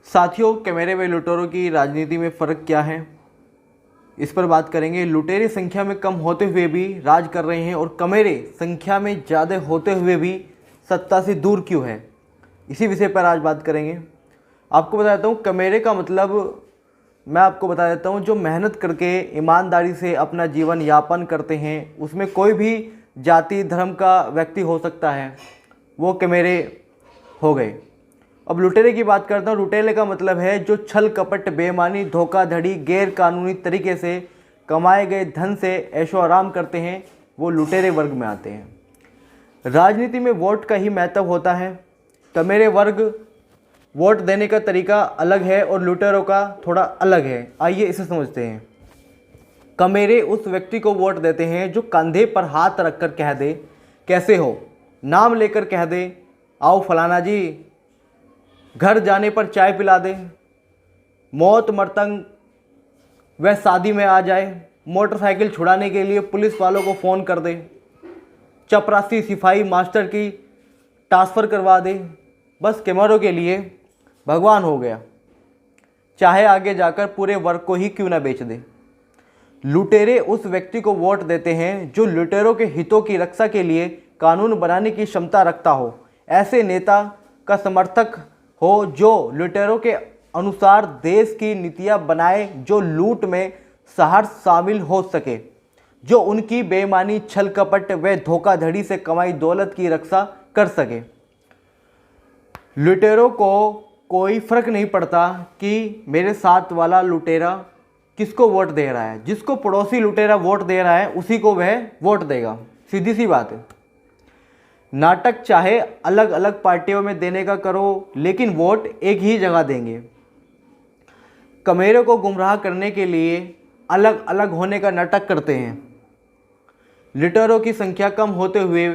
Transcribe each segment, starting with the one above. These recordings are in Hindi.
साथियों, कमेरे व लुटेरों की राजनीति में फ़र्क क्या है, इस पर बात करेंगे। लुटेरे संख्या में कम होते हुए भी राज कर रहे हैं और कमेरे संख्या में ज़्यादा होते हुए भी सत्ता से दूर क्यों है, इसी विषय पर आज बात करेंगे। आपको बता देता हूँ, कमेरे का मतलब मैं आपको बता देता हूँ, जो मेहनत करके ईमानदारी से अपना जीवन यापन करते हैं, उसमें कोई भी जाति धर्म का व्यक्ति हो सकता है, वो कमेरे हो गए। अब लुटेरे की बात करता हूँ। लुटेरे का मतलब है जो छल कपट, बेईमानी, धोखाधड़ी, गैर कानूनी तरीके से कमाए गए धन से ऐशो आराम करते हैं, वो लुटेरे वर्ग में आते हैं। राजनीति में वोट का ही महत्व होता है। कमेरे वर्ग वोट देने का तरीका अलग है और लुटेरों का थोड़ा अलग है। आइए इसे समझते हैं। कमेरे उस व्यक्ति को वोट देते हैं जो कंधे पर हाथ रखकर कह दे, कैसे हो, नाम लेकर कह दे, आओ फलाना जी, घर जाने पर चाय पिला दे, मौत मरतंग वह शादी में आ जाए, मोटरसाइकिल छुड़ाने के लिए पुलिस वालों को फ़ोन कर दे, चपरासी सिपाही मास्टर की ट्रांसफ़र करवा दे, बस कमेरों के लिए भगवान हो गया, चाहे आगे जाकर पूरे वर्ग को ही क्यों ना बेच दे। लुटेरे उस व्यक्ति को वोट देते हैं जो लुटेरों के हितों की रक्षा के लिए कानून बनाने की क्षमता रखता हो, ऐसे नेता का समर्थक हो जो लुटेरों के अनुसार देश की नीतियां बनाए, जो लूट में सहर्ष शामिल हो सके, जो उनकी बेईमानी, छल कपट व धोखाधड़ी से कमाई दौलत की रक्षा कर सके। लुटेरों को कोई फर्क नहीं पड़ता कि मेरे साथ वाला लुटेरा किसको वोट दे रहा है, जिसको पड़ोसी लुटेरा वोट दे रहा है उसी को वह वोट देगा। सीधी सी बात है। नाटक चाहे अलग अलग पार्टियों में देने का करो, लेकिन वोट एक ही जगह देंगे। कमेरों को गुमराह करने के लिए अलग अलग होने का नाटक करते हैं। लुटेरों की संख्या कम होते हुए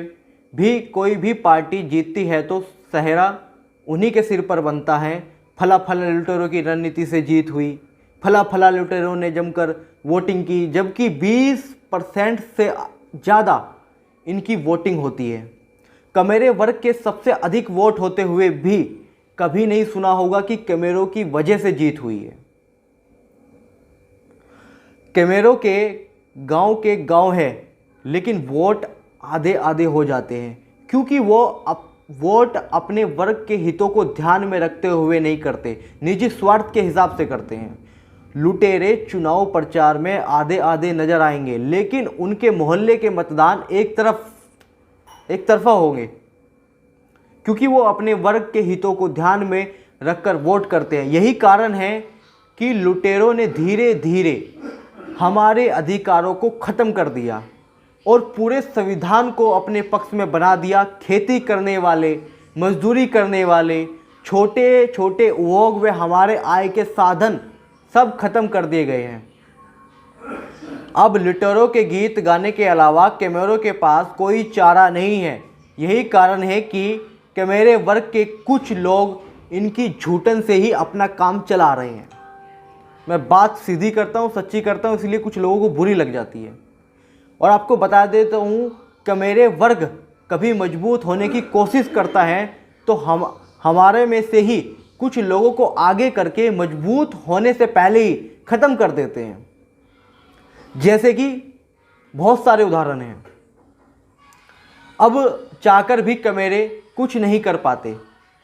भी कोई भी पार्टी जीतती है तो सेहरा उन्हीं के सिर पर बनता है। फला फला लुटेरों की रणनीति से जीत हुई, फला फला लुटेरों ने जमकर वोटिंग की, जबकि 20% से ज़्यादा इनकी वोटिंग होती है। कमेरे वर्ग के सबसे अधिक वोट होते हुए भी कभी नहीं सुना होगा कि कमेरों की वजह से जीत हुई है। कमेरों के गांव है, लेकिन वोट आधे आधे हो जाते हैं, क्योंकि वो वोट अपने वर्ग के हितों को ध्यान में रखते हुए नहीं करते, निजी स्वार्थ के हिसाब से करते हैं। लुटेरे चुनाव प्रचार में आधे आधे नजर आएंगे, लेकिन उनके मोहल्ले के मतदान एक तरफा होंगे, क्योंकि वो अपने वर्ग के हितों को ध्यान में रखकर वोट करते हैं। यही कारण है कि लुटेरों ने धीरे धीरे हमारे अधिकारों को ख़त्म कर दिया और पूरे संविधान को अपने पक्ष में बना दिया। खेती करने वाले, मजदूरी करने वाले, छोटे छोटे उद्योग व हमारे आय के साधन सब खत्म कर दिए गए हैं। अब लुटेरों के गीत गाने के अलावा कमेरों के पास कोई चारा नहीं है। यही कारण है कि कमेरे वर्ग के कुछ लोग इनकी झूठन से ही अपना काम चला रहे हैं। मैं बात सीधी करता हूँ, सच्ची करता हूँ, इसलिए कुछ लोगों को बुरी लग जाती है। और आपको बता देता हूँ, कमेरे वर्ग कभी मजबूत होने की कोशिश करता है तो हमारे में से ही कुछ लोगों को आगे करके मजबूत होने से पहले ही ख़त्म कर देते हैं। जैसे कि बहुत सारे उदाहरण हैं। अब चाहकर भी कमेरे कुछ नहीं कर पाते,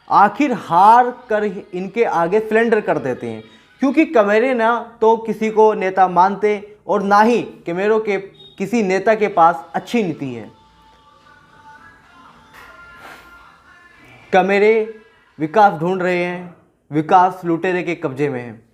आखिर हार कर इनके आगे सिलेंडर कर देते हैं, क्योंकि कमेरे ना तो किसी को नेता मानते और ना ही कमेरों के किसी नेता के पास अच्छी नीति है। कमेरे विकास ढूंढ रहे हैं, विकास लुटेरे के कब्जे में है।